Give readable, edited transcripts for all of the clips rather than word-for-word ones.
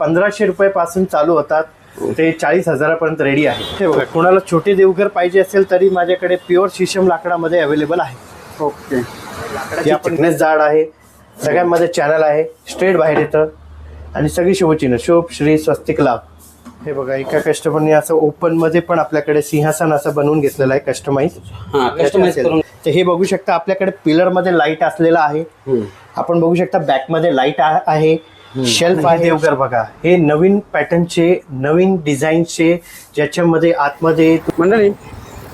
1500 रुपयापासून चालू होतात ते 40,000 पर्यंत रेडी आहे। हे बघा, कोणाला छोटे देवघर पाहिजे असेल तरी माझ्याकडे प्युअर शीशम लाकडामध्ये अवेलेबल आहे। ओके, लाकडाची थिकनेस जाड आहे, सगळ्यांमध्ये चॅनल आहे, स्ट्रेट बाहेर येतं आणि सगळी शुभचिन्ह शुभ श्री स्वस्तिक लाभ। हे बघा, एका कस्टमरने असं ओपन मध्ये पण आपल्याकडे सिंहासन असं बनवून घेतलेलं आहे, कस्टमाइज करून। तर हे बघू शकता, आपल्याकडे पिलर मध्ये लाईट असलेला आहे। आपण बघू शकता बॅक मध्ये लाईट आहे, शेल्फ आहे। देवघर बघा, हे नवीन पॅटर्नचे, नवीन डिझाईनचे, ज्याच्यामध्ये आतमध्ये मंडळी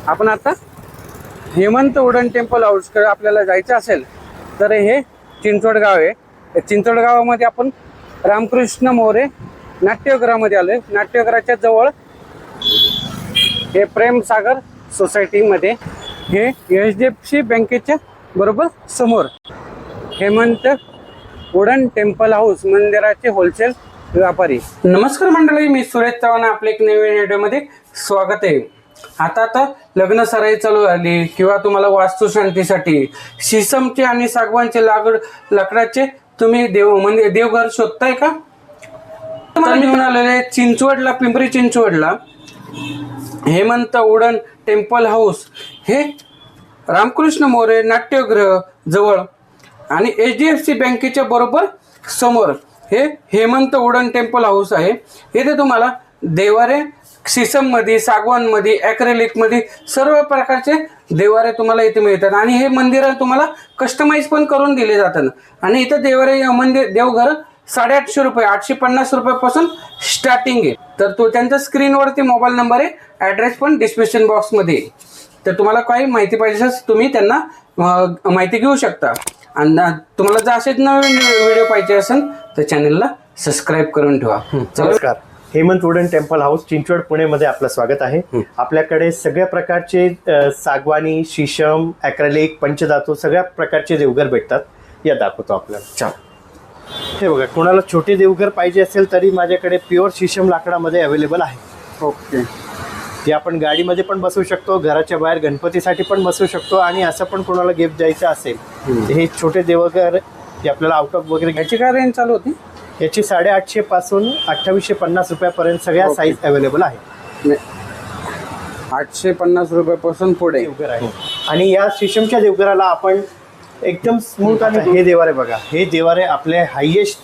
आपण आता हेमंत वुडन टेम्पल हाऊसकडे आपल्याला जायचं असेल तर हे चिंचवड गाव आहे। चिंचवड गावामध्ये आपण रामकृष्ण मोरे नाट्यगृहामध्ये आलोय। नाट्यगृहाच्या जवळ हे प्रेम सागर सोसायटीमध्ये, हे HDFC बँकेच्या बरोबर समोर हेमंत वुडन टेम्पल हाऊस मंदिराचे होलसेल व्यापारी। नमस्कार मंडळी, मी सुरेश चव्हाण, आपले एक नवीन व्हिडिओमध्ये स्वागत आहे। आता लग्न सराई चालू झाली किंवा तुम्हाला वास्तुशांतीसाठी शीशमचे आणि सागवानचे लाकडाचे तुम्ही देवघर शोधताय का? मला घेऊन आलेले चिंचवडला, पिंपरी चिंचवडला हेमंत वुडन टेम्पल हाऊस, हे रामकृष्ण मोरे नाट्यगृह जवळ आणि HDFC बँकेच्या बरोबर समोर हे हेमंत वुडन टेम्पल हाऊस आहे। येथे तुम्हाला देवारे शीशममध्ये, सागवानमध्ये, ॲक्रेलिकमध्ये सर्व प्रकारचे देवारे तुम्हाला इथे मिळतात आणि हे मंदिर तुम्हाला कस्टमाइज पण करून दिले जातात। आणि इथं देवघर 850 रुपये, 850 रुपयापासून स्टार्टिंग आहे। तर तो त्यांचा स्क्रीनवरती मोबाईल नंबर आहे, ॲड्रेस पण डिस्क्रिप्शन बॉक्समध्ये आहे। तर तुम्हाला काही माहिती पाहिजे असेल तुम्ही त्यांना माहिती घेऊ शकता। आणि तुम्हाला जर असेच नवीन व्हिडिओ पाहिजे असेल तर चॅनलला सबस्क्राईब करून ठेवा। नमस्कार, Hemant wooden temple house Chinchwad पुणेमध्ये आपलं स्वागत आहे। आपल्याकडे सगळ्या प्रकारचे सागवानी, शीशम, ॲक्रेलिक, पंचधातू सगळ्या प्रकारचे देवघर भेटतात। या दाखवतो आपल्याला। हे बघा, कोणाला छोटे देवघर पाहिजे असेल तरी माझ्याकडे प्युअर शीशम लाकडामध्ये अवेलेबल आहे। ओके, ते आपण गाडीमध्ये पण बसवू शकतो, घराच्या बाहेर गणपतीसाठी पण बसवू शकतो आणि असं पण कोणाला गिफ्ट द्यायचं असेल तर हे छोटे देवघर जे आपल्याला आउट ऑफ वगैरे। याची काय रेंज चालू होती? याची 850 पासून 2850 रुपयापर्यंत सगळ्या साईज अवेलेबल आहे। 850 रुपयापासून पुढे देवघर आहे। आणि या शीशमच्या देवघराला आपण एकदम स्मूथ, आणि हे देवारे बघा, हे देवारे आपले हायेस्ट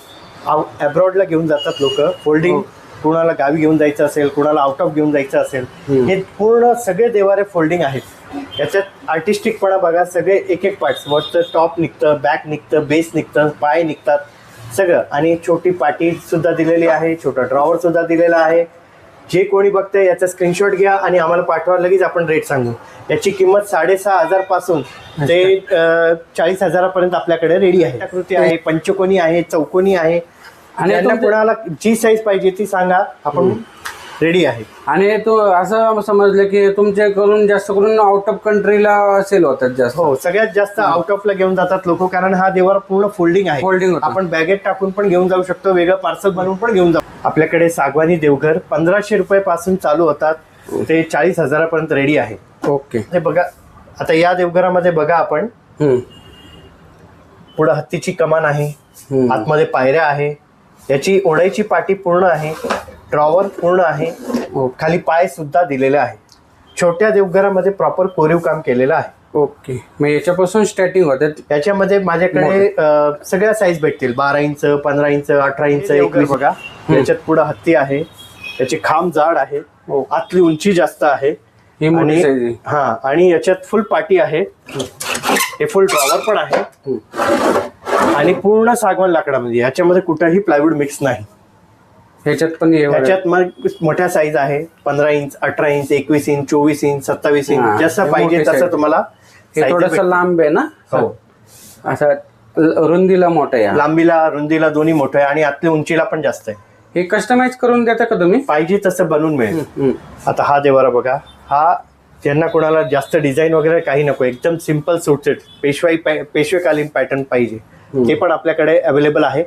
अब्रॉडला घेऊन जातात लोक। फोल्डिंग, कुणाला गावी घेऊन जायचं असेल, कुणाला आउट ऑफ घेऊन जायचं असेल, हे पूर्ण सगळे देवारे फोल्डिंग आहेत। याच्यात आर्टिस्टिकपणा बघा, सगळे एक एक पार्ट्स, वरचं टॉप निघतं, बॅक निघतं, बेस निघतं, पाय निघतात सगळं। आणि छोटी पाटी सुद्धा दिलेली आहे, छोटा ड्रॉवर सुद्धा दिलेला आहे। जे कोणी बघतंय याचा स्क्रीनशॉट घ्या आणि आम्हाला पाठवा, लगेच आपण रेट सांगू। याची किंमत 6,500 पासून ते 40,000 पर्यंत आपल्याकडे रेडी आहे। आकृती आहे, पंचकोनी आहे, चौकोनी आहे, आणि कोणाला जी साईज पाहिजे ती सांगा, आपण रेडी आहे। आणि तो असं समजलं की तुमच्याकडून जास्त करून आउट ऑफ कंट्रीला सेल होतात जास्त? हो, सगळ्यात जास्त आउट ऑफला घेऊन जातात लोक, कारण हा देवार पूर्ण फोल्डिंग आहे। फोल्डिंग आपण बॅगेत टाकून पण घेऊन जाऊ शकतो, वेगळं पार्सल बनवून पण घेऊन जाऊ। आपल्याकडे सागवानी देवघर 1500 रुपयापासून चालू होतात ते 40,000 पर्यंत रेडी आहे। ओके, हे बघा, आता या देवघरामध्ये बघा, आपण पुढे हत्तीची कमान आहे, आतमध्ये पायऱ्या आहे, याची ओढायची पाटी पूर्ण आहे, ड्रॉवर पूर्ण आहे, खाली पाय सुद्धा दिलेले आहे। छोट्या देवघरामध्ये प्रॉपर कोरीव काम केलेलं आहे। ओके, मग याच्यापासून स्टार्टिंग होतात? याच्यामध्ये माझ्याकडे सगळ्या साईज भेटतील, 12 इंच, 15 इंच, 18 इंच, 21। बघा, याच्यात पुढे हत्ती आहे, याची खांब जाड आहे, आतली उंची जास्त आहे, आणि याच्यात फुल पाटी आहे, हे फुल ड्रॉवर पण आहे, आणि पूर्ण सागवान लाकडामध्ये, याच्यामध्ये कुठेही प्लायवूड मिक्स नाही। ह्याच्यात मग मोठ्या साईज आहे, 15 inch, 18 inch, 21 inch, 24 inch, 27 inch, जसं पाहिजे तसं तुम्हाला। थोडस लांब आहे ना? हो, असं रुंदीला मोठं आहे, लांबीला रुंदीला दोन्ही मोठं आहे, आणि आतल्या उंचीला पण जास्त आहे। हे कस्टमाइज करून देता का तुम्ही? पाहिजे तसं बनवून मिळेल। आता हा देवारा बघा, हा ज्यांना कोणाला जास्त डिझाईन वगैरे काही नको, एकदम सिम्पल सुटसेट पेशवेकालीन पॅटर्न पाहिजे, ते पण आपल्याकडे अवेलेबल आहे।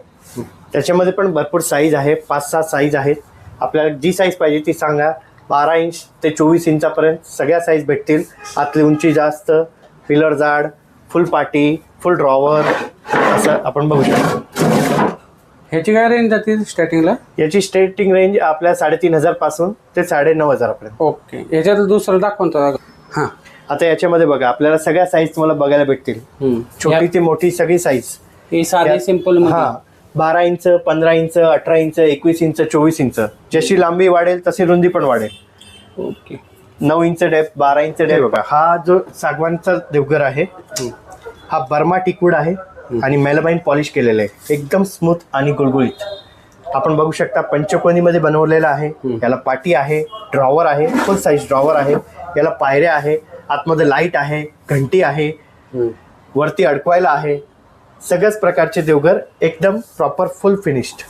त्याच्यामध्ये पण भरपूर साईज आहे, 5-6 साईज आहेत। आपल्याला जी साईज पाहिजे ती सांगा, 12 इंच ते 24 इंचापर्यंत सगळ्या साईज भेटतील। आतली उंची जास्त, पिलर जाड, फुल पाटी, फुल ड्रॉवर, असं आपण बघू शकतो। ह्याची काय रेंज जाते स्टार्टिंगला? याची स्टार्टिंग रेंज आपल्या 3,500 पासून ते 9,500 पर्यंत. ओके. याच्यात दुसरं दाखवतो. हां. आता याच्यामध्ये बघा आपल्याला सगळ्या साईज तुम्हाला बघायला भेटतील. छोटी ते मोठी सगळी साईज. ही साधी सिंपल. हा 12 inch, 15 inch, 18 inch, 21 inch, 24 inch. जशी लांबी वाढेल तशी रुंदी पण वाढेल. ओके. 9 इंच डेप, 12 इंच डेप. बघा हा जो सागवानचा देवघर आहे हा बर्मा टिकवूड आहे आणि मेलामाइन पॉलिश केलेलं आहे. एकदम स्मूथ आणि गुळगुळीत. आपण बघू शकता पंचकोनीमध्ये बनवलेला आहे. याला पाटी आहे, ड्रॉवर आहे, फुल साईज ड्रॉवर आहे. याला पायऱ्या आहे, आतमध्ये लाईट आहे, घंटी आहे, वरती अडकवायला आहे. सगळ्याच प्रकारचे देवघर एकदम प्रॉपर फुल फिनिश्ड.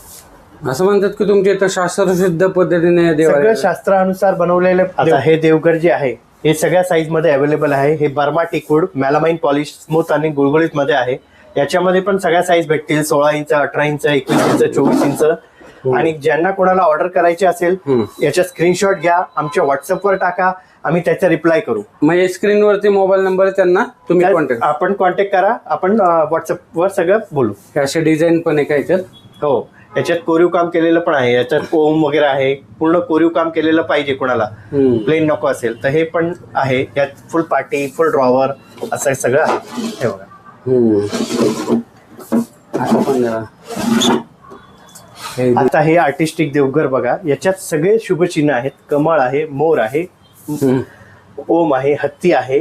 असं म्हणतात की तुमच्या इथं शास्त्रशुद्ध पद्धतीने सगळं शास्त्रानुसार बनवलेले. आता हे देवघर जे आहे हे सगळ्या साईज मध्ये अवेलेबल आहे. हे बर्मा टिकवूड मेलामाइन पॉलिश स्मूथ आणि गुळगुळीत मध्ये आहे. याच्यामध्ये पण सगळ्या साईज भेटतील. 16 इंच, 18 इंच, 21 इंच, 24 इंच. आणि ज्यांना कोणाला ऑर्डर करायची असेल याचा स्क्रीनशॉट घ्या, आमच्या व्हॉट्सअपवर टाका, आम्ही त्याचा रिप्लाय करू. म्हणजे स्क्रीनवरती मोबाईल नंबर त्यांना तुम्ही कॉन्टॅक्ट आपण कॉन्टॅक्ट करा. आपण व्हॉट्सअपवर सगळं बोलू. असे डिझाईन पण आहे का याच्यात? हो, याच्यात कोरीव काम केलेलं पण आहे. याच्यात ओम वगैरे आहे. पूर्ण कोरीव काम केलेलं पाहिजे कोणाला, प्लेन नको असेल तर हे पण आहे. यात फुल पाटी, फुल ड्रॉवर असं सगळं आहे. हे बघा. असं पण जरा. आता हे आर्टिस्टिक देवघर बघा. याच्यात सगळे शुभचिन्ह आहेत. कमळ आहे, मोर आहे, ओम आहे, हत्ती आहे.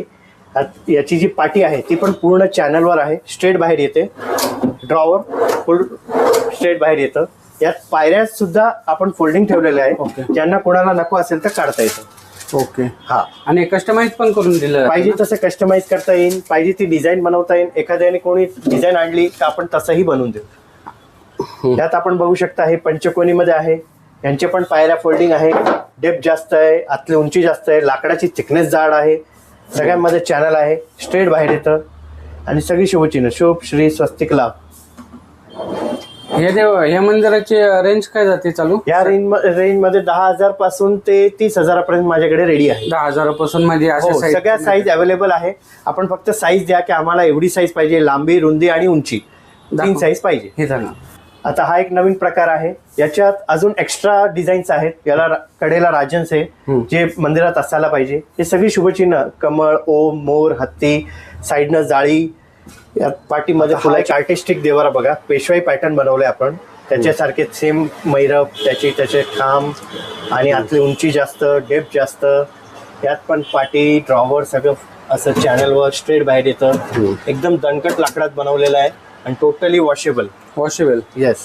याची जी पाटी आहे ती पण पूर्ण चॅनलवर आहे. स्ट्रेट बाहेर येते. ड्रॉवर फुल स्ट्रेट बाहेर येतं. यात पायऱ्या सुद्धा आपण फोल्डिंग ठेवलेल्या आहे. ज्यांना कोणाला नको असेल तर काढता येतं. ओके. हा. आणि कस्टमाइज पण करून दिलं पाहिजे तसं कस्टमाइज करता येईल. पाहिजे ती डिझाईन बनवता येईल. एखाद्याने कोणी डिझाईन आणली तर आपण तसंही बनवून देऊ. यात आपण बघू शकता हे पंचकोनीमध्ये आहे. यांचे पण पायऱ्या फोल्डिंग आहे. डेप्थ जास्त आहे, आतली उंची जास्त आहे, लाकडाची थिकनेस जाड आहे. सगळ्यांमध्ये चॅनल आहे. स्ट्रेट बाहेर येतं आणि सगळी शुभचिन्ह शुभ, श्री, स्वस्तिक, लाभ. या मंदिराची रेंज काय जाते चालू? या रेंज मध्ये 10,000 पासून ते 30,000 पर्यंत माझ्याकडे रेडी आहे. 10,000 पासून म्हणजे सगळ्या साईज अवेलेबल आहे. आपण फक्त साईज द्या की आम्हाला एवढी साईज पाहिजे, लांबी, रुंदी आणि उंची 3 साईज पाहिजे. हे झालं. आता हा एक नवीन प्रकार आहे. याच्यात अजून एक्स्ट्रा डिझाईन्स आहेत. याला कडेला राजन्स आहे जे मंदिरात असायला पाहिजे. हे सगळी शुभचिन्ह कमळ, ओम, मोर, हत्ती, साईडनं जाळी. या पाठीमध्ये फुलाची आर्टिस्टिक देवारा बघा. पेशवाई पॅटर्न बनवले आपण. त्याच्यासारखे सेम मैरप, त्याचे खांब आणि आतली उंची जास्त, डेप्थ जास्त. यात पण पाटी, ड्रॉवर सगळं असं चॅनलवर स्ट्रेट बाहेर येतं. एकदम दणकट लाकडात बनवलेलं आहे आणि टोटली वॉशेबल. येस.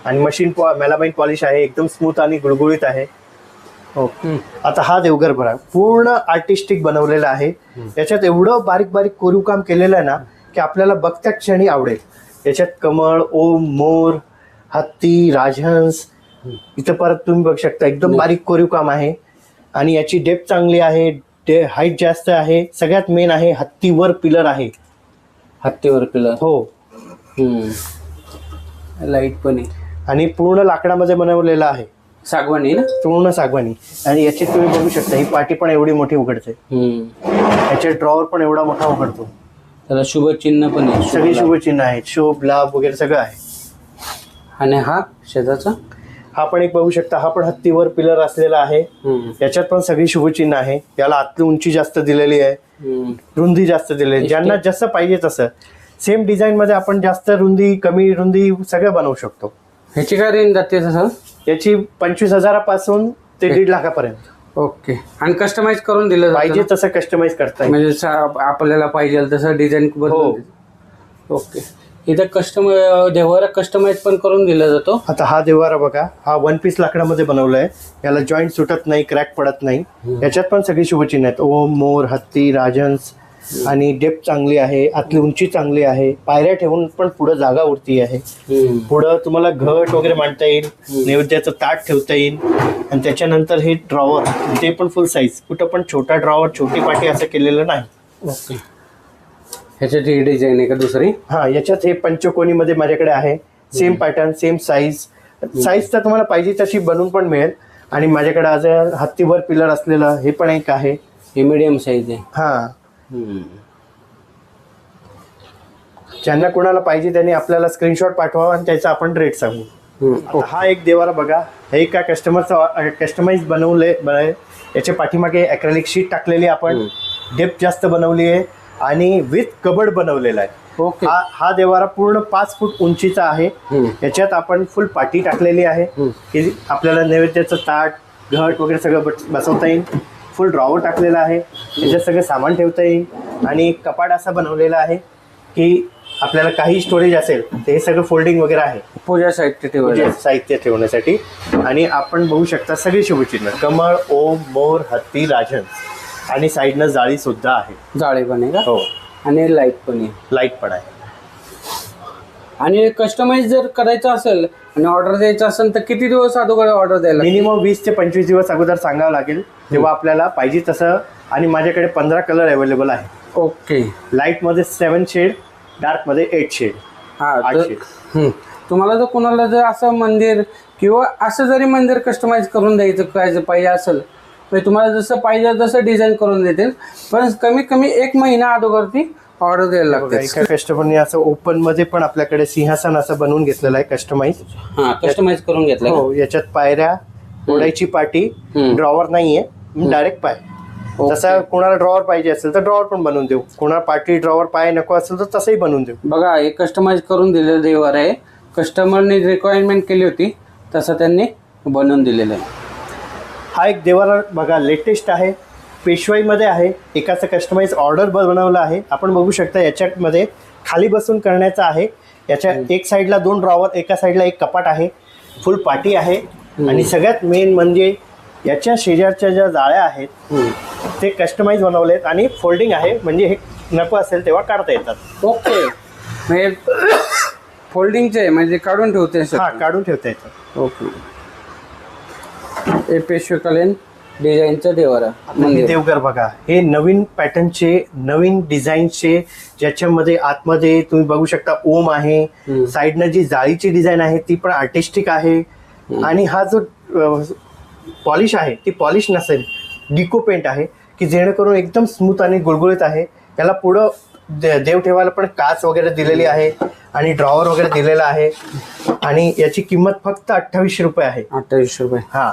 आणि मशीन मेलामाइन पॉलिश आहे. एकदम स्मूथ आणि गुळगुळीत आहे. ओके. आता हा देवघर बघा पूर्ण आर्टिस्टिक बनवलेला आहे. याच्यात एवढं बारीक बारीक कोरीव काम केलेलं आहे ना की आपल्याला बघत्या क्षणी आवडेल. याच्यात कमळ, ओम, मोर, हत्ती, राजहंस. इथं परत तुम्ही बघू शकता एकदम बारीक कोरीव काम आहे. आणि याची डेप्थ चांगली आहे, हाईट जास्त आहे. सगळ्यात मेन आहे हत्तीवर पिलर आहे. हत्तीवर पिलर. हो. लाईट पण आहे आणि पूर्ण लाकडामध्ये बनवलेला आहे. सागवानी ना? पूर्ण सागवानी. आणि याची तुम्ही बघू शकता ही पाटी पण एवढी मोठी उघडते. याचे ड्रॉवर पण एवढा मोठा उघडतो. त्याला शुभ चिन्ह पण आहे. सगळी शुभ चिन्ह आहेत. शुभ, लाभ वगैरे सगळं आहे. आणि हा शेजारचा हा पण एक बघू शकता. हा पण हत्तीवर पिलर असलेला आहे. याच्यात पण सगळी शुभ चिन्ह आहे. याला आतली उंची जास्त दिलेली आहे, रुंदी जास्त दिलेली. ज्यांना जसं पाहिजे तसं सेम डिझाईन मध्ये आपण जास्त रुंदी, कमी रुंदी सगळं बनवू शकतो. ह्याची काय रेंज जाते तसं? याची 25,000 पासून ते 1.5 लाखापर्यंत. ओके. आणि कस्टमाइज करून दिलं पाहिजे तसं कस्टमाइज करता येईल. म्हणजे आपल्याला पाहिजे तसं डिझाईन बदलून. ओके. इथं देवारा कस्टमाइज पण करून दिला जातो. आता हा देवारा बघा. हा 1 पीस लाकडामध्ये बनवलाय. याला जॉईंट सुटत नाही, क्रॅक पडत नाही. याच्यात पण सगळी शुभचिन्ह आहेत. ओम, मोर, हत्ती, राजहंस. आणि डेप्थ चांगली आहे, आतली उंची चांगली आहे. पायऱ्या ठेवून पण पुढे जागा उरती आहे. पुढं तुम्हाला घट वगैरे मांडता येईल, नैवेद्याचं ताट ठेवता येईल. आणि त्याच्यानंतर हे ड्रॉवर ते पण फुल साईज. कुठं पण छोटा ड्रॉवर, छोटी पाटी असं केलेलं नाही. ओके. ह्याच्यात ही डिझाईन आहे का दुसरी? हा. याच्यात हे पंचकोनीमध्ये माझ्याकडे आहे. Same pattern, same size. Size तर तुम्हाला पाहिजे तशी बनवून पण मिळेल. आणि माझ्याकडे आज हत्तीवर पिलर असलेलं हे पण एक आहे. हे मीडियम साईज आहे. हा. ज्यांना कोणाला पाहिजे त्यांनी आपल्याला स्क्रीनशॉट पाठवा आणि त्याचा आपण रेट सांगू. आता हा एक देवारा बघा, हे एका कस्टमरचा कस्टमाइज बनवले. याच्या पाठीमागे ॲक्रेलिक शीट टाकलेली आपण, डेप्थ जास्त बनवली आहे आणि विथ कबड बनवलेला आहे. ओके. हा देवारा पूर्ण 5 फूट उंचीचा आहे. याच्यात आपण फुल पाटी टाकलेली आहे की आपल्याला नैवेद्याचं ताट, घट वगैरे सगळं बसवता येईल. फुल ड्रॉवर टाकलेला आहे, याच्यात सगळं सामान ठेवता येईल. आणि कपाट असा बनवलेला आहे की आपल्याला काही स्टोरेज असेल तर हे सगळं फोल्डिंग वगैरे आहे, पूजा साहित्य ठेवण्यासाठी. आणि आपण बघू शकता सगळी शुभचिन्ह, कमळ, ओम, मोर, हत्ती, राजहंस आणि साईडनं जाळी सुद्धा आहे. जाळे पण आहे का? हो, आणि लाईट पण आहे. लाईट पण आहे. आणि कस्टमाइज जर करायचं असेल आणि ऑर्डर द्यायचं असेल तर किती दिवस अगोदर ऑर्डर द्यायला? मिनिमम 20 ते 25 दिवस अगोदर सांगावं लागेल, तेव्हा आपल्याला पाहिजे तसं. आणि माझ्याकडे 15 कलर अवेलेबल आहे. ओके. लाईटमध्ये 7 शेड, डार्कमध्ये 8 शेड. हा, तुम्हाला जर कोणाला जर असं मंदिर किंवा असं जरी मंदिर कस्टमाइज करून द्यायचं काय पाहिजे असेल तर तुम्हाला जसं पाहिजे तसं डिझाईन करून देतील, पण कमीत कमी 1 महिना अगोदर ती ऑर्डर द्यायला लागते. एका कस्टमरने असं ओपन मध्ये पण आपल्याकडे सिंहासन असं बनवून घेतलेलं आहे कस्टमाइज. हा, कस्टमाइज करून घेतलं. हो, याच्यात पायऱ्या, ओढायची पाटी, ड्रॉवर नाहीये, डायरेक्ट पाय. तसं कोणाला ड्रॉवर पाहिजे असेल तर ड्रॉवर पण बनवून देऊ, कोणाला पाटी ड्रॉवर पाय नको असेल तर तसंही बनवून देऊ. बघा, हे कस्टमाइज करून दिलेलं देवर आहे. कस्टमरने रिक्वायरमेंट केली होती तसं त्यांनी बनवून दिलेलं आहे. हा एक देवारा बघा, लेटेस्ट आहे, पेशवाईमध्ये आहे. एकाचं कस्टमाइज ऑर्डर बनवलं आहे. आपण बघू शकता याच्यामध्ये खाली बसून करण्याचं आहे. याच्या एक साईडला 2 ड्रॉवर, एका साईडला एक कपाट आहे, फुल पाटी आहे. आणि सगळ्यात मेन म्हणजे याच्या शेजारच्या ज्या जाळ्या आहेत ते कस्टमाइज बनवलेत आणि फोल्डिंग आहे, म्हणजे हे नको असेल तेव्हा काढता येतात. ओके. म्हणजे फोल्डिंगचे म्हणजे काढून ठेवते. हा, काढून ठेवता येतात. ओके. हे पेशवेकालीन डिझाईनचं देवारा हे देवघर बघा, हे नवीन पॅटर्नचे, नवीन डिझाईनचे, ज्याच्यामध्ये आतमध्ये तुम्ही बघू शकता ओम आहे. साईडनं जी जाळीची डिझाईन आहे ती पण आर्टिस्टिक आहे. आणि हा जो पॉलिश आहे ती पॉलिश नसेल, डिको पेंट आहे की जेणेकरून एकदम स्मूथ आणि गुळगुळीत आहे. याला पुढं देव ठेवायला पण काच वगैरे दिलेली आहे आणि ड्रॉवर वगैरे दिलेला आहे. आणि याची किंमत फक्त 28 रुपये आहे. 28 रुपये. हा.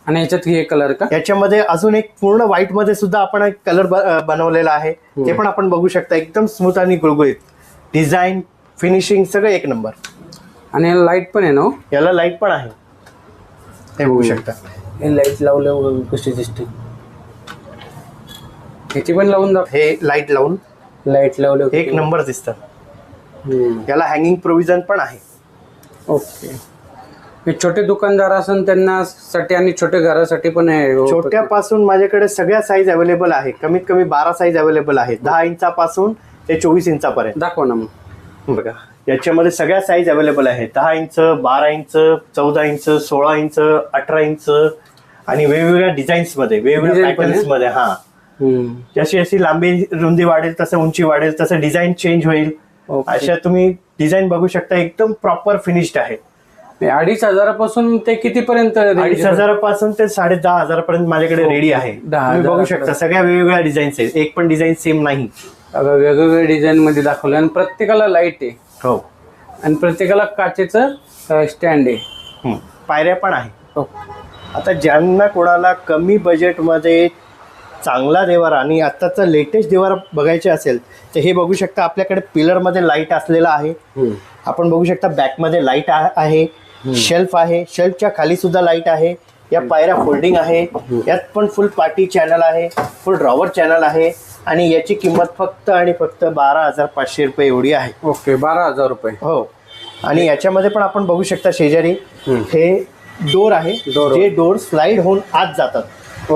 आणि याच्यात हे कलर का? याच्यामध्ये अजून एक पूर्ण व्हाईट मध्ये सुद्धा आपण एक कलर बनवलेला आहे, ते पण आपण बघू शकता. एकदम स्मूथ आणि गुळगुळीत, डिझाईन, फिनिशिंग सगळं एक नंबर. आणि याला लाईट पण आहे ना? याला लाईट पण आहे, हे बघू शकता. हे लाईट लावलं कशी दिसते, ह्याची पण लावून दाखव. हे लाईट लावून लाईट लावलं एक नंबर दिसतं. याला हँगिंग प्रोव्हिजन पण आहे. ओके. हे छोटे दुकानदार असून त्यांना साठी आणि छोट्या घरासाठी पण आहे. छोट्यापासून माझ्याकडे सगळ्या साईज अवेलेबल आहे. कमीत कमी 12 साईज अवेलेबल आहे, 10 इंचापासून ते 24 इंचापर्यंत. दाखवा ना मग. बघा, याच्यामध्ये सगळ्या साईज अवेलेबल आहे. 10 inch, 12 inch, 14 inch, 16 inch, 18 inch आणि वेगवेगळ्या डिझाईन्स मध्ये, वेगवेगळ्या पॅटर्न्स मध्ये. हा, जशी अशी लांबी रुंदी वाढेल तसं उंची वाढेल तसं डिझाईन चेंज होईल. अशा तुम्ही डिझाईन बघू शकता, एकदम प्रॉपर फिनिश्ड आहे. 2,500 पासून ते कितीपर्यंत? 2,500 पासून ते 10,500 पर्यंत माझ्याकडे रेडी आहे. तुम्ही बघू शकता सगळ्या वेगवेगळ्या डिझाईन्स आहेत, एक पण डिझाईन सेम नाही. वेगवेगळ्या डिझाईन मध्ये दाखवलं आणि प्रत्येकाला लाईट आहे. हो. आणि प्रत्येकाला काचेचं स्टँड आहे. पायऱ्या पण आहे. आता ज्यांना कोणाला कमी बजेटमध्ये चांगला देवारा आणि आत्ताचा लेटेस्ट देवारा बघायचे असेल तर हे बघू शकता. आपल्याकडे पिलरमध्ये लाईट असलेला आहे. आपण बघू शकता बॅकमध्ये लाईट आहे, शेल्फ आहे, शेल्फच्या खाली सुद्धा लाईट आहे. या पायऱ्या फोल्डिंग आहे. यात पण फुल पार्टी चॅनल आहे, फुल ड्रॉवर चॅनल आहे. आणि याची किंमत फक्त आणि फक्त 12,500 रुपये एवढी आहे. ओके. 12,000 रुपये. हो. आणि याच्यामध्ये पण आपण बघू शकता शेजारी हे डोर आहे, जे डोर स्लाइड होऊन आत जातात.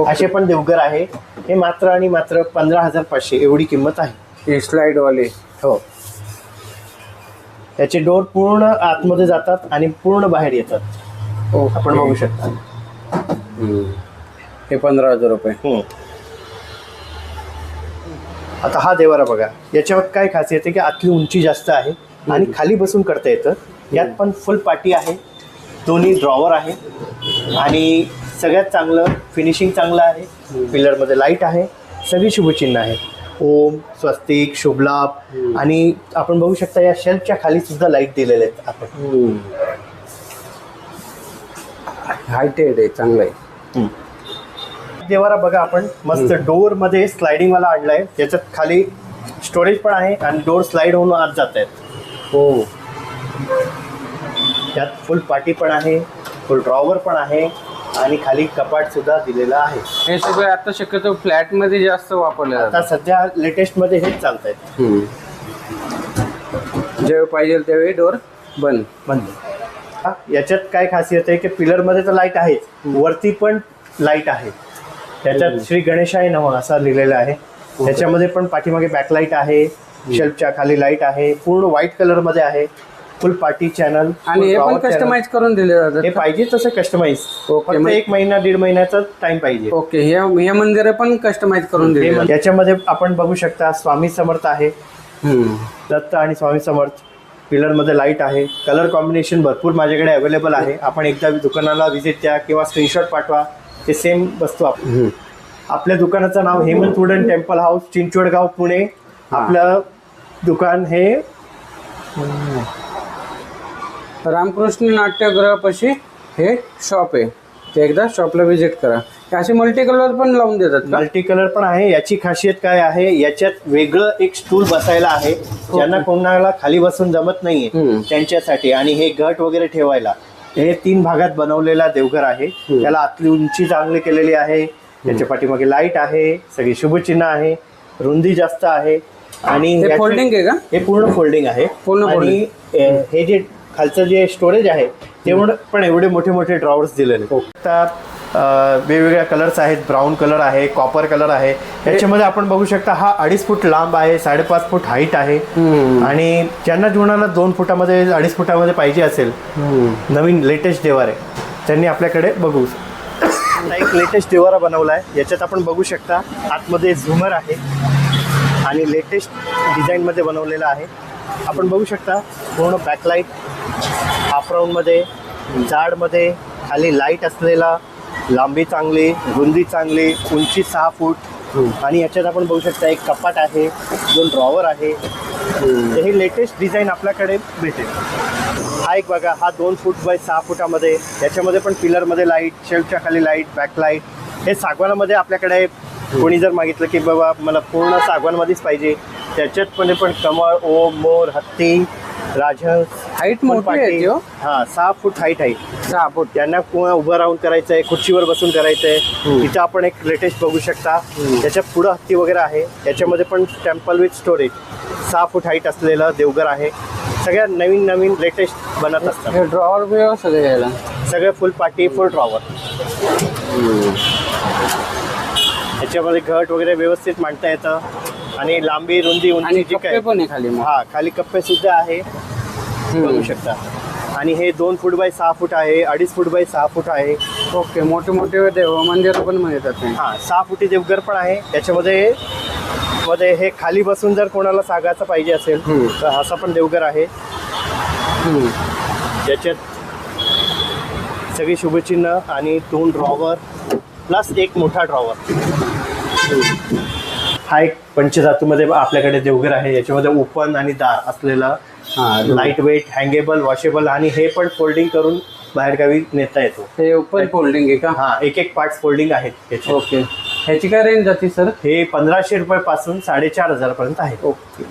असे पण देवघर आहे. हे मात्र आणि मात्र 15,500 एवढी किंमत आहे. हे स्लाइड वाले. हो. याचे डोर पूर्ण आतमध्ये जातात आणि पूर्ण बाहेर येतात. आपण बघू शकता. हे 15,000 रुपये. आता हा देवारा बघा, याच्यावर काय खासियत आहे की आतली उंची जास्त आहे आणि खाली बसून करता येतं. यात पण फुल पाटी आहे, दोन्ही ड्रॉवर आहे आणि सगळ्यात चांगलं फिनिशिंग चांगलं आहे. पिलरमध्ये लाईट आहे, सगळी शुभचिन्ह आहे. ओम, स्वस्तिक, शुभलाभ आणि आपण बघू शकता या शेल्फच्या खाली सुद्धा लाईट दिलेले आहेत आपण. हायटेड आहे, चांगलं आहे. देवारा बघा आपण मस्त डोअर मध्ये स्लायडिंग वाला आणलाय. त्याच्यात खाली स्टोरेज पण आहे आणि डोअर स्लाइड होऊन आत जात आहेत. हो, त्यात फुल पाटी पण आहे, फुल ड्रॉवर पण आहे आणि खाली कपाट सुद्धा दिलेलं आहे. हे सगळं आता शक्यतो फ्लॅट मध्ये जास्त वापरलं आता जातं. सध्या लेटेस्ट मध्ये हेच चालत आहेत. जेव्हा पाहिजे त्यावेळी डोर बंद. याच्यात काय खासियत आहे की पिलर मध्ये तर लाईट आहेच, वरती पण लाईट आहे. त्याच्यात श्री गणेशाय नमः असं लिहिलेलं आहे. त्याच्यामध्ये पण पाठीमागे बॅकलाईट आहे, शेल्फच्या खाली लाईट आहे, पूर्ण व्हाईट कलर मध्ये आहे, फुल पार्टी चॅनल. आणि हे पण कस्टमाइज करून दिले जातात. हे पाहिजे तसं कस्टमाइज. ओके, फक्त 1 महिना 1.5 महिन्याचा टाइम पाहिजे. ओके, हे मंदिर पण कस्टमाइज करून दिले. याच्यामध्ये आपण बघू शकता स्वामी समर्थ आहे, दत्त आणि स्वामी समर्थ. पिलर मध्ये लाईट आहे. कलर कॉम्बिनेशन भरपूर माझ्याकडे अवेलेबल आहे. आपण एकदा दुकानाला व्हिजिट द्या किंवा स्क्रीनशॉट पाठवा, ते सेम वस्तू आपण. आपल्या दुकानाचं नाव Hemant wooden temple house, Chinchwadgaon, Pune. आपलं दुकान हे रामकृष्ण नाट्यगृहापाशी हे शॉप आहे. ते एकदा शॉपला व्हिजिट करा. असे मल्टी कलर पण लावून देतात का? मल्टी कलर पण आहे. याची खासियत काय आहे, याच्यात वेगळं एक स्टूल बसायला आहे, ज्यांना कोणाला खाली बसून जमत नाहीये त्यांच्यासाठी. आणि हे घट वगैरे ठेवायला हे 3 भागात बनवलेला देवघर आहे. त्याला आतली उंची चांगली केलेली आहे. त्याच्या पाठीमागे लाईट आहे, सगळी शुभचिन्ह आहे, रुंदी जास्त आहे. आणि फोल्डिंग आहे का? हे पूर्ण फोल्डिंग आहे. आणि हे जे खालचं जे स्टोरेज आहे तेवढं पण एवढे मोठे मोठे ड्रॉवर्स दिलेले. आता वेगवेगळ्या कलर्स आहेत. ब्राऊन कलर आहे, कॉपर कलर आहे. याच्यामध्ये आपण बघू शकता हा 2.5 फूट लांब आहे, 5.5 फूट हाईट आहे. आणि ज्यांना जुनाला 2 फुटामध्ये 2.5 फुटामध्ये पाहिजे असेल नवीन लेटेस्ट देवारे, त्यांनी आपल्याकडे बघू. एक लेटेस्ट देवारा बनवला आहे. याच्यात आपण बघू शकता आतमध्ये झुमर आहे आणि लेटेस्ट डिझाईनमध्ये बनवलेला आहे. आपण बघू शकता पूर्ण बॅकलाईट, हाफ राऊंडमध्ये, जाडमध्ये, खाली लाईट असलेला, लांबी चांगली, रुंदी चांगली, उंची 6 फूट. आणि याच्यात आपण बघू शकता एक कपाट आहे, 2 ड्रॉवर आहे. हे लेटेस्ट डिझाईन आपल्याकडे भेटेल. हा एक बघा, हा 2 फूट बाय 6 फुटामध्ये. याच्यामध्ये पण पिलरमध्ये लाईट, शेल्फच्या खाली लाईट, बॅकलाईट. हे सागवानामध्ये आपल्याकडे कोणी जर मागितलं की बाबा मला पूर्ण सागवानमध्येच पाहिजे, त्याच्यात पण कमळ, ओम, मोर, हत्ती, राजहंस. हाईट मोठी आहे. हा 6 फूट हाईट आहे. 6 फूट. त्यांना उभं राहून करायचं आहे, खुर्चीवर बसून करायचं आहे. इथं आपण एक लेटेस्ट बघू शकता. त्याच्या पुढं हत्ती वगैरे आहे. याच्यामध्ये पण temple with storage, 6 foot height असलेलं देवघर आहे. सगळ्या नवीन नवीन लेटेस्ट बनत असतात. ड्रॉवर बिवर सगळे यायला सगळे फुल पाटी, फुल ड्रॉवर. याच्यामध्ये घट वगैरे व्यवस्थित मांडता येतं. आणि लांबी, रुंदी, उंची जी काय पण आहे खाली. हा खाली कप्पे सुद्धा आहे, बघू शकता. आणि हे 2 फूट बाय 6 फूट आहे, 2.5 फूट बाय 6 फूट आहे. ओके, मोठे मोठे देव मंदिर पण मिळतात. हा 6 फुटी देवघर पण आहे. त्याच्यामध्ये हे खाली बसून जर कोणाला सागायचं पाहिजे असेल तर असा पण देवघर आहे. ज्याच्यात सगळी शुभचिन्ह आणि 2 ड्रॉवर प्लस एक मोठा ड्रॉवर. हा एक पंचधातूमध्ये आपल्याकडे देवघर आहे. याच्यामध्ये ओपन आणि दार असलेला, लाईट वेट, हँगेबल, वॉशेबल. आणि हे पण फोल्डिंग करून बाहेरगावी नेता येतो. हे ओपन फोल्डिंग आहे का? हा, एक पार्ट फोल्डिंग आहेत. ओके, ह्याची काय रेंज जाते सर? हे 1500 रुपयापासून 4,500 पर्यंत आहे. ओके.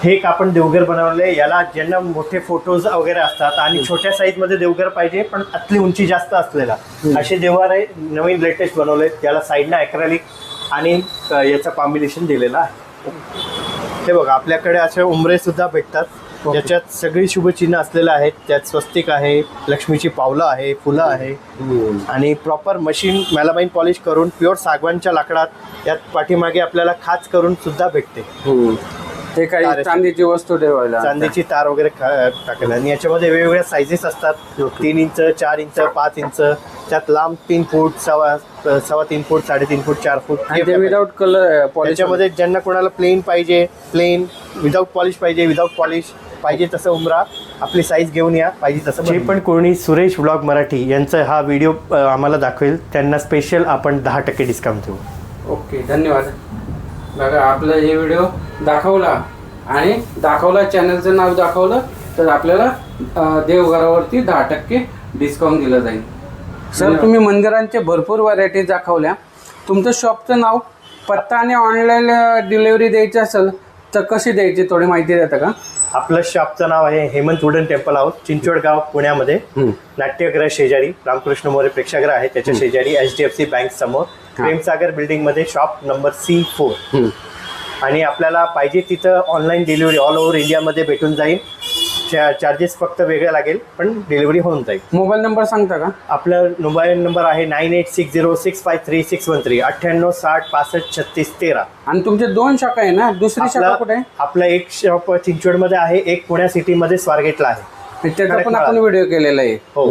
हे एक आपण देवघर बनवले. याला ज्यांना मोठे फोटोज वगैरे असतात आणि छोट्या साईज मध्ये देवघर पाहिजे पण आतली उंची जास्त असलेला, असे देवारे नवीन लेटेस्ट बनवले. त्याला साईडला ॲक्रेलिक आणि याचं कॉम्बिनेशन दिलेलं आहे. हे बघा, आपल्याकडे असे उंबरे सुद्धा भेटतात. ज्याच्यात सगळी शुभचिन्ह असलेलं आहेत. त्यात स्वस्तिक आहे, लक्ष्मीची पावलं आहे, फुलं आहे. आणि प्रॉपर मशीन मेलामाइन पॉलिश करून प्युअर सागवानच्या लाकडात त्यात पाठीमागे आपल्याला खाच करून सुद्धा भेटते. ते काही चांदीची वस्तू ठेवायला, चांदीची तार वगैरे टाकायला. आणि याच्यामध्ये वेगवेगळ्या सायझेस असतात. 3 इंच, 4 इंच, 5 इंच. त्यात लांब 3 foot, 3.25 foot, 3.5 foot, 4 foot. Without colour polish. त्याच्यामध्ये ज्यांना कोणाला प्लेन पाहिजे प्लेन, विदाउट पॉलिश पाहिजे विदाउट पॉलिश, पाहिजे तसं उमरा, आपली साईज घेऊन या, पाहिजे तसं. जे पण कोणी सुरेश व्लॉग मराठी यांचा हा व्हिडिओ आम्हाला दाखवेल त्यांना स्पेशल आपण 10% डिस्काउंट देऊ. ओके, धन्यवाद. बघा आपलं हे व्हिडिओ दाखवला आणि दाखवला चॅनलचं नाव दाखवलं तर आपल्याला देवघरावरती 10% डिस्काउंट दिलं जाईल. सर तुम्ही मंदिरांचे भरपूर व्हरायटी दाखवल्या. तुमचं शॉपचं नाव, पत्ता आणि ऑनलाईन डिलिव्हरी द्यायची असेल तर कशी द्यायची थोडी माहिती देता का? आपलं शॉपचं नाव आहे Hemant wooden temple house, Chinchwadgaon, पुण्यामध्ये. नाट्यगृह शेजारी रामकृष्ण मोरे प्रेक्षागृह आहे, त्याच्या शेजारी HDFC बँक समोर प्रेमसागर बिल्डिंग मध्ये शॉप नंबर C4. आणि आपल्याला पाहिजे तिथं ऑनलाईन डिलिव्हरी ऑल ओव्हर इंडियामध्ये भेटून जाईल. चार्जेस फक्त वेगळे लागेल पण डिलिव्हरी होऊन जाईल. मोबाईल नंबर सांगता का? आपला मोबाईल नंबर आहे 9860653613 98 60 65 36 13. आणि तुमचे 2 शाखा आहे ना? दुसरी शाखा कुठे आहे? आपला एक शॉप चिंचवडमध्ये आहे, एक पुण्या सिटीमध्ये स्वारगेटला आहे. त्याचा पण आपण व्हिडिओ केलेला आहे. हो.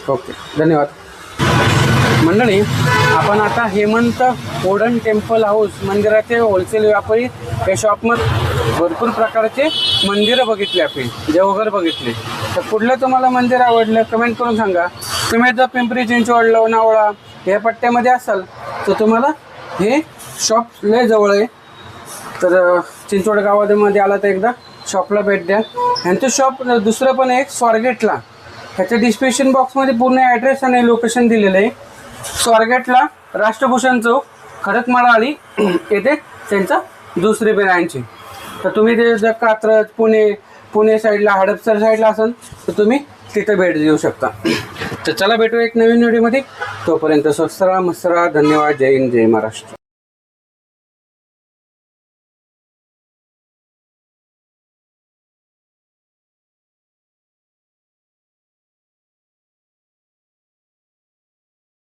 ओके, धन्यवाद. मंडळी, आपण आता हेमंत वुडन टेम्पल हाऊस मंदिराचे होलसेल व्यापारी या शॉपमध्ये भरपूर प्रकारचे मंदिरं बघितले, आपण देवघर बघितले. तर कुठलं तुम्हाला मंदिर आवडलं कमेंट करून सांगा. तुम्ही जर पिंपरी चिंचवड, लोणावळा या पट्ट्यामध्ये असाल तर तुम्हाला हे शॉप लय जवळ आहे. तर चिंचवड गावामध्ये आला तर एकदा शॉपला भेट द्या. ह्यांचं शॉप दुसरं पण एक स्वारगेटला, ह्याच्या डिस्क्रिप्शन बॉक्समध्ये पूर्ण ॲड्रेस आणि लोकेशन दिलेलं आहे. स्वारगेटला राष्ट्रभूषण चौक, खडकमाळा आली येथे त्यांचा दुसरी ब्रँच. तर तुम्ही ते जर कात्रज, पुणे साईडला, हडपसर साईडला असाल तर तुम्ही तिथे भेट देऊ शकता. तर चला भेटू एक नवीन व्हिडिओमध्ये. तोपर्यंत स्वस्त राहा, मस्त राहा. धन्यवाद. जय हिंद, जय महाराष्ट्र.